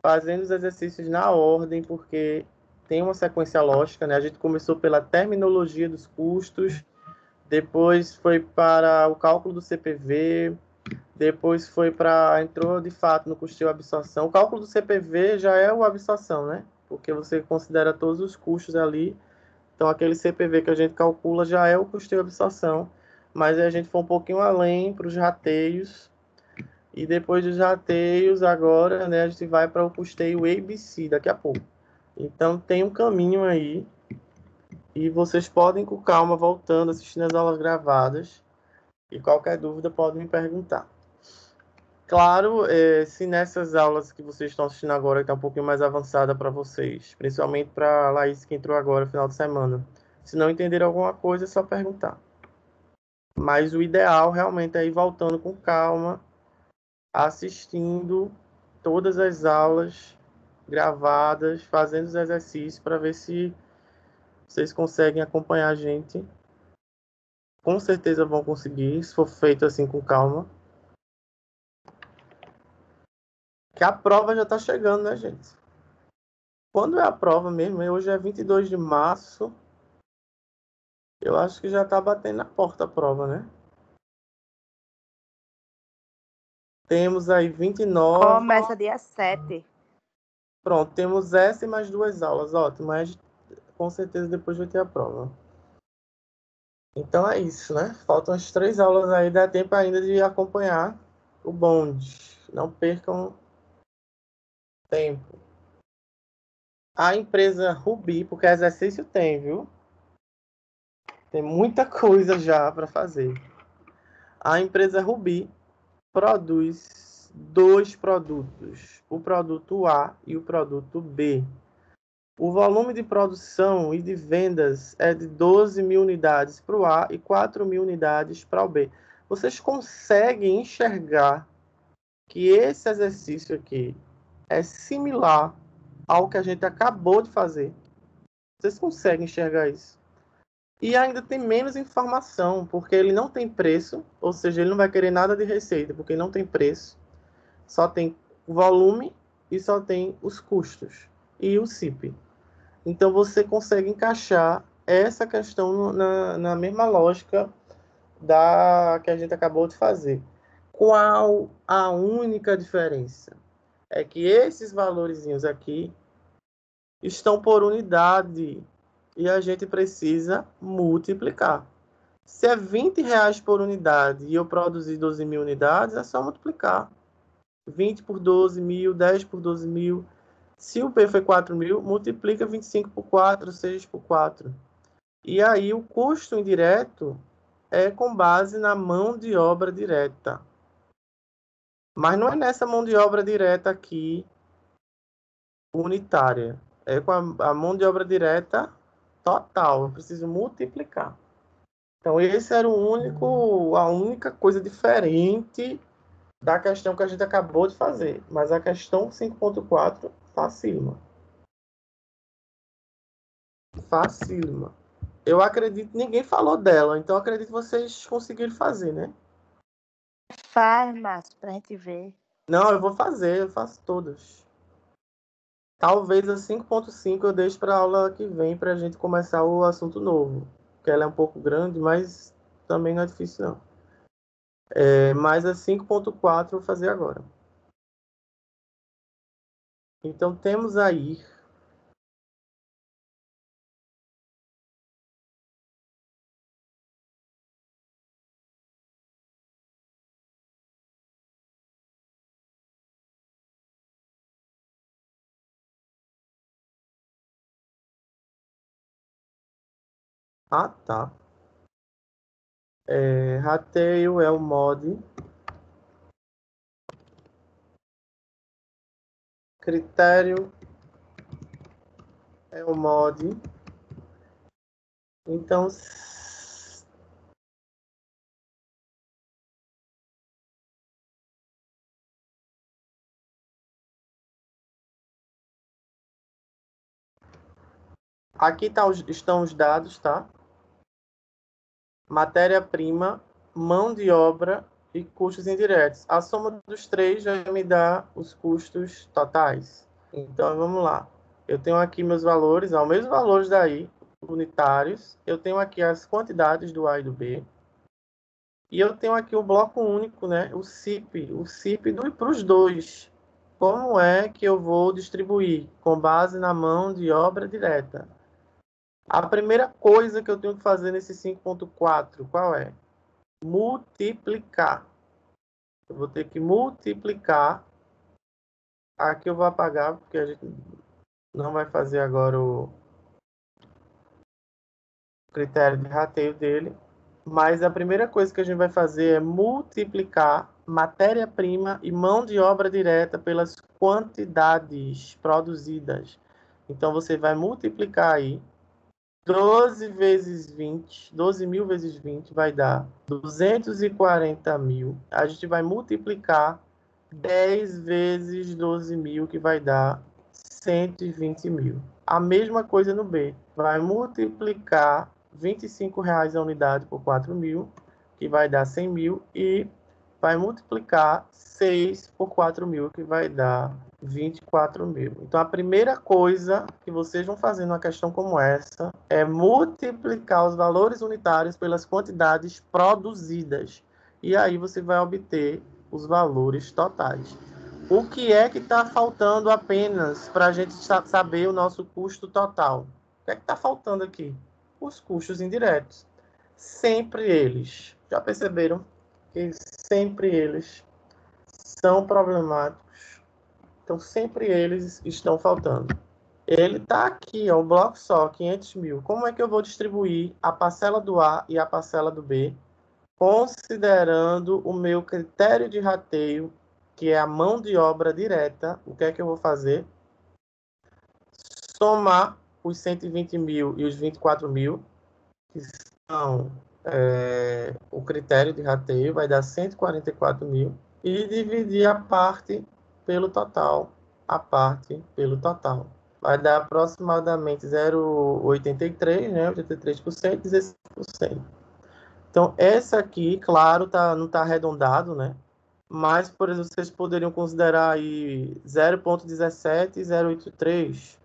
fazendo os exercícios na ordem, porque tem uma sequência lógica, né? A gente começou pela terminologia dos custos, depois foi para o cálculo do CPV, depois entrou de fato no custeio absorção. O cálculo do CPV já é o absorção, né? Porque você considera todos os custos ali. Então, aquele CPV que a gente calcula já é o custeio absorção. Mas aí a gente foi um pouquinho além para os rateios. E depois dos rateios, agora, né, a gente vai para o custeio ABC daqui a pouco. Então, tem um caminho aí. E vocês podem, com calma, voltando, assistindo as aulas gravadas. E qualquer dúvida, podem me perguntar. Claro, se nessas aulas que vocês estão assistindo agora, que está um pouquinho mais avançada para vocês, principalmente para a Laís, que entrou agora no final de semana, se não entender alguma coisa, é só perguntar. Mas o ideal realmente é ir voltando com calma, assistindo todas as aulas gravadas, fazendo os exercícios para ver se vocês conseguem acompanhar a gente. Com certeza vão conseguir, se for feito assim com calma. Que a prova já está chegando, né, gente? Quando é a prova mesmo? Hoje é 22 de março. Eu acho que já está batendo na porta a prova, né? Temos aí 29. Começa dia 7. Pronto, temos essa e mais 2 aulas. Ótimo, mas com certeza depois vai ter a prova. Então é isso, né? Faltam as 3 aulas aí, dá tempo ainda de acompanhar o bonde. Não percam tempo. A empresa Rubi, porque exercício tem, viu? Tem muita coisa já para fazer. A empresa Rubi produz dois produtos, o produto A e o produto B. O volume de produção e de vendas é de 12 mil unidades para o A e 4 mil unidades para o B. Vocês conseguem enxergar que esse exercício aqui é similar ao que a gente acabou de fazer? Vocês conseguem enxergar isso? E ainda tem menos informação, porque ele não tem preço, ou seja, ele não vai querer nada de receita, porque não tem preço. Só tem o volume e só tem os custos e o CIP. Então, você consegue encaixar essa questão na mesma lógica da que a gente acabou de fazer. Qual a única diferença? É que esses valorzinhos aqui estão por unidade e a gente precisa multiplicar. Se é R$20 por unidade e eu produzir 12 mil unidades, é só multiplicar. 20 por 12 mil, 10 por 12 mil. Se o P foi 4 mil, multiplica 25 por 4, 6 por 4. E aí o custo indireto é com base na mão de obra direta. Mas não é nessa mão de obra direta aqui, unitária. É com a mão de obra direta total. Eu preciso multiplicar. Então, esse era a única coisa diferente da questão que a gente acabou de fazer. Mas a questão 5.4, facílima. Facílima. Eu acredito que ninguém falou dela, então eu acredito que vocês conseguiram fazer, né? Faz, Márcio, pra gente ver. Não, eu vou fazer, eu faço todas. Talvez a 5.5 eu deixe para a aula que vem para a gente começar o assunto novo. Porque ela é um pouco grande, mas também não é difícil, não. Mas a 5.4 eu vou fazer agora. Então, temos aí Ah, tá. Rateio é o mod. Critério é o mod. Então, aqui estão os dados, tá? Matéria-prima, mão de obra e custos indiretos. A soma dos três vai me dar os custos totais. Então, vamos lá. Eu tenho aqui meus valores, os mesmos valores daí, unitários. Eu tenho aqui as quantidades do A e do B. E eu tenho aqui o bloco único, né? O CIP para os dois. Como é que eu vou distribuir? Com base na mão de obra direta. A primeira coisa que eu tenho que fazer nesse 5.4, qual é? Multiplicar. Eu vou ter que multiplicar. Aqui eu vou apagar, porque a gente não vai fazer agora o critério de rateio dele. Mas a primeira coisa que a gente vai fazer é multiplicar matéria-prima e mão de obra direta pelas quantidades produzidas. Então, você vai multiplicar aí 12 vezes 20, 12 mil vezes 20 vai dar 240 mil. A gente vai multiplicar 10 vezes 12 mil, que vai dar 120 mil. A mesma coisa no B. Vai multiplicar R$25 a unidade por 4 mil, que vai dar 100 mil. E vai multiplicar 6 por 4 mil, que vai dar 24 mil. Então, a primeira coisa que vocês vão fazer numa questão como essa é multiplicar os valores unitários pelas quantidades produzidas. E aí você vai obter os valores totais. O que é que está faltando apenas para a gente saber o nosso custo total? O que é que está faltando aqui? Os custos indiretos. Sempre eles. Já perceberam que sempre eles são problemáticos? Então, sempre eles estão faltando. Ele está aqui, ó, um bloco só, 500 mil. Como é que eu vou distribuir a parcela do A e a parcela do B, considerando o meu critério de rateio que é a mão de obra direta, o que é que eu vou fazer? Somar os 120 mil e os 24 mil, que são o critério de rateio, vai dar 144 mil, e dividir a parte pelo total, vai dar aproximadamente 0,83, né? 83%, 16%. Então, essa aqui, claro, não está arredondado, né? Mas, por exemplo, vocês poderiam considerar aí 0,17 e 0,83,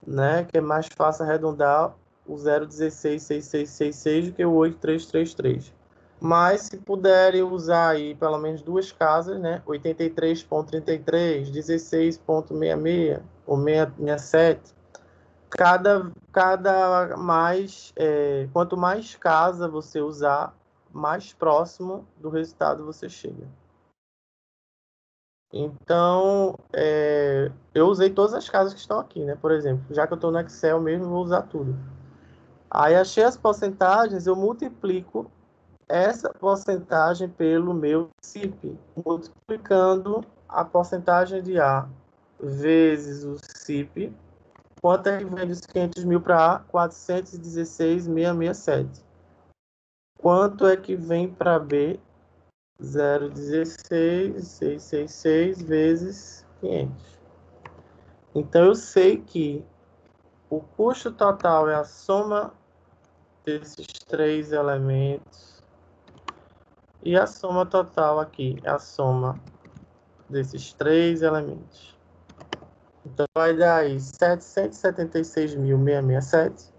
né? Que é mais fácil arredondar o 0,166666 do que o 8333. Mas, se puderem usar aí pelo menos duas casas, né? 83,33, 16,66 ou 667, quanto mais casa você usar, mais próximo do resultado você chega. Então, eu usei todas as casas que estão aqui, né? Por exemplo, já que eu estou no Excel mesmo, vou usar tudo. Aí achei as porcentagens, eu multiplico essa porcentagem pelo meu CIP, multiplicando a porcentagem de A vezes o CIP. Quanto é que vem dos 500 mil para A? 416.667. Quanto é que vem para B? 0,16,666 vezes 500. Então, eu sei que o custo total é a soma desses três elementos. E a soma total aqui é a soma desses três elementos. Então, vai dar aí 776.667,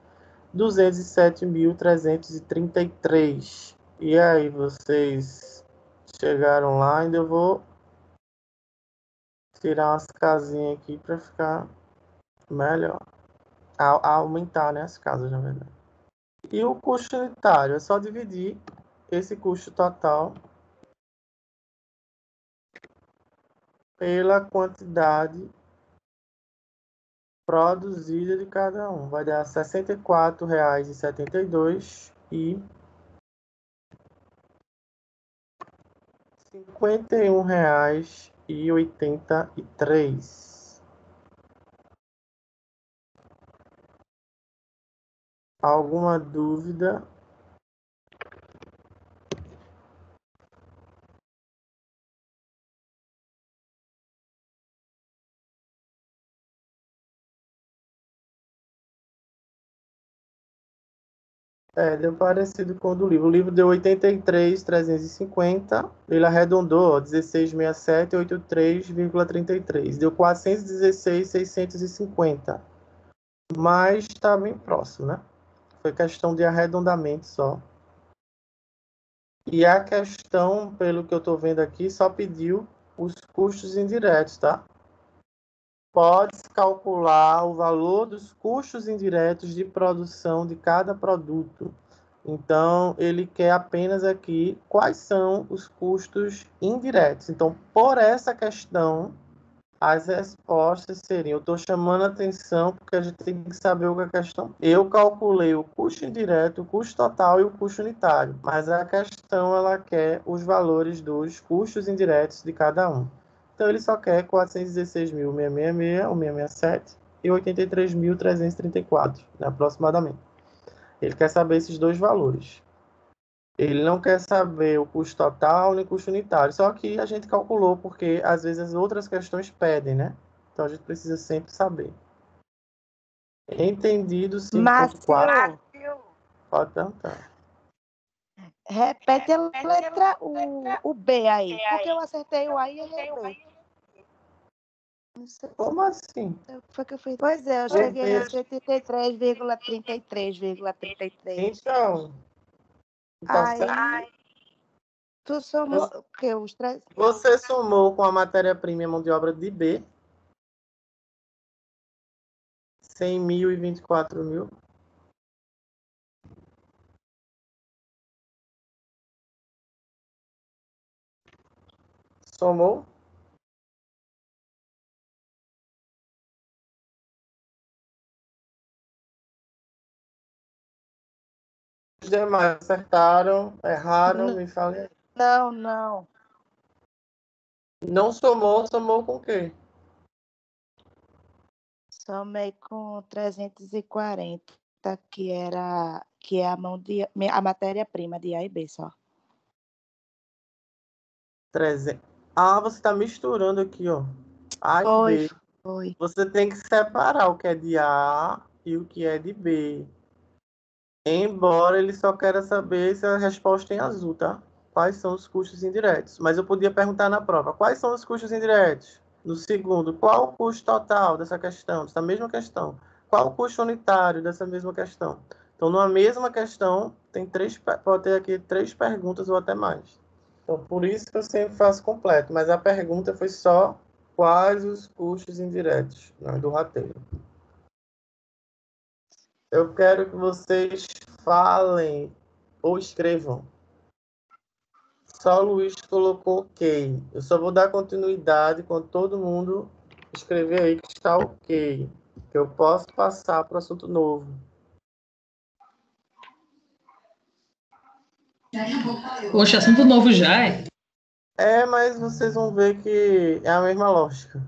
207.333. E aí, vocês chegaram lá, ainda eu vou tirar umas casinhas aqui para ficar melhor. Aumentar, né, as casas, na verdade. E o custo unitário, é só dividir esse custo total pela quantidade produzida de cada um. Vai dar R$ 64,72 e R$ 51,83. Alguma dúvida? Deu parecido com o do livro. O livro deu 83.350. Ele arredondou, 16,67, 83,33. Deu 416.650. Mas está bem próximo, né? Foi questão de arredondamento só. E a questão, pelo que eu estou vendo aqui, só pediu os custos indiretos, tá? Pode-se calcular o valor dos custos indiretos de produção de cada produto. Então, ele quer apenas aqui quais são os custos indiretos. Então, por essa questão, as respostas seriam: eu estou chamando a atenção porque a gente tem que saber o que é a questão. Eu calculei o custo indireto, o custo total e o custo unitário, mas a questão ela quer os valores dos custos indiretos de cada um. Então, ele só quer 416.666, ou 667, e 83.334, né, aproximadamente. Ele quer saber esses dois valores. Ele não quer saber o custo total nem o custo unitário. Só que a gente calculou, porque às vezes as outras questões pedem, né? Então a gente precisa sempre saber. Entendido 5.4. Márcio, Pode perguntar. repete a letra o B aí. Porque eu acertei o A e errei o B. Não sei Como assim? o que foi que eu fiz. Pois é, eu cheguei nesse 83,33,33. Então, tá Aí, certo. tu somou o quê? Os três? Você somou com a matéria-prima e a mão de obra de B 100.000 e 24.000. Somou? Os demais acertaram, erraram, me falem. Não. Não somou, somou com o quê? Somei com 340, que é a matéria-prima de A e B só. 300. Ah, você está misturando aqui, ó. A e B. Foi. Você tem que separar o que é de A e o que é de B. Embora ele só queira saber se a resposta é em azul, tá? Quais são os custos indiretos? Mas eu podia perguntar na prova, quais são os custos indiretos? No segundo, qual o custo total dessa questão, dessa mesma questão? Qual o custo unitário dessa mesma questão? Então, numa mesma questão, pode ter aqui 3 perguntas ou até mais. Então, por isso que eu sempre faço completo, mas a pergunta foi só quais os custos indiretos, né, do rateio. Eu quero que vocês falem ou escrevam. Só o Luiz colocou ok. Eu só vou dar continuidade quando todo mundo escrever aí que está ok. Que eu posso passar para o assunto novo. Poxa, assunto novo já é? É, mas vocês vão ver que é a mesma lógica.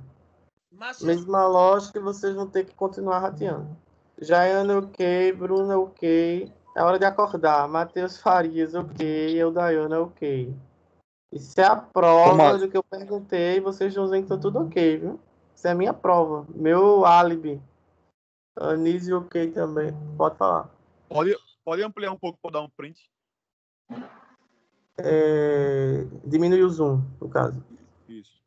Márcio, Mesma lógica e vocês vão ter que continuar rateando. Jaiane ok, Bruna ok. É hora de acordar. Matheus Farias ok, Eudaiana ok. Isso é a Ô, prova Márcio, do que eu perguntei. Vocês estão dizendo que está tudo ok, viu? Isso é a minha prova. Meu álibi. Anísio ok também. Pode falar. pode ampliar um pouco para dar um print? Diminui o zoom, no caso. Isso.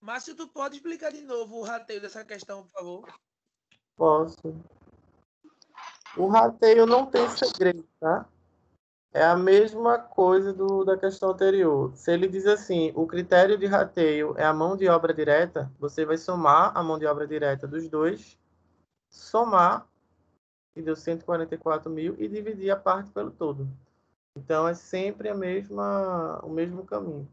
Márcio, tu pode explicar de novo o rateio dessa questão, por favor? Posso. O rateio não tem segredo, tá? É a mesma coisa da questão anterior. Se ele diz assim, o critério de rateio é a mão de obra direta, você vai somar a mão de obra direta dos dois, somar, que deu 144 mil, e dividir a parte pelo todo. Então, é sempre o mesmo caminho.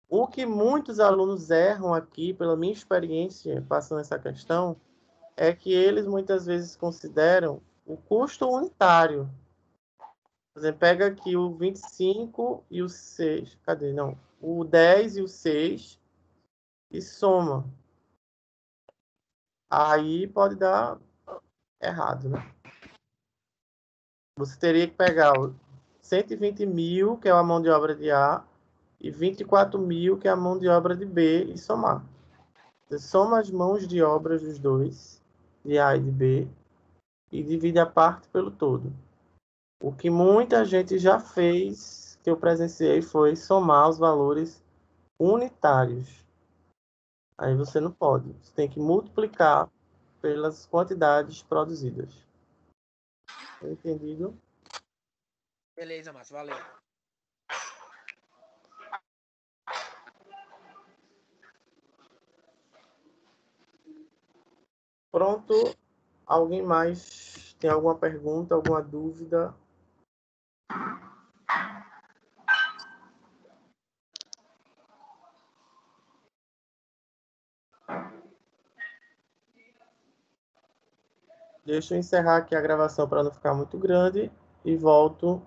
O que muitos alunos erram aqui, pela minha experiência passando essa questão, é que eles muitas vezes consideram o custo unitário. Por exemplo, pega aqui o 25 e o 6. Cadê? Não. O 10 e o 6 e soma. Aí pode dar errado, né? Você teria que pegar o 120 mil, que é a mão de obra de A, e 24 mil, que é a mão de obra de B, e somar. Você soma as mãos de obras dos dois, de A e de B, e divide a parte pelo todo. O que muita gente já fez, que eu presenciei, foi somar os valores unitários. Aí você não pode. Você tem que multiplicar pelas quantidades produzidas. Entendido? Beleza, Márcio, valeu. Pronto. Alguém mais tem alguma pergunta, alguma dúvida? Deixa eu encerrar aqui a gravação para não ficar muito grande e volto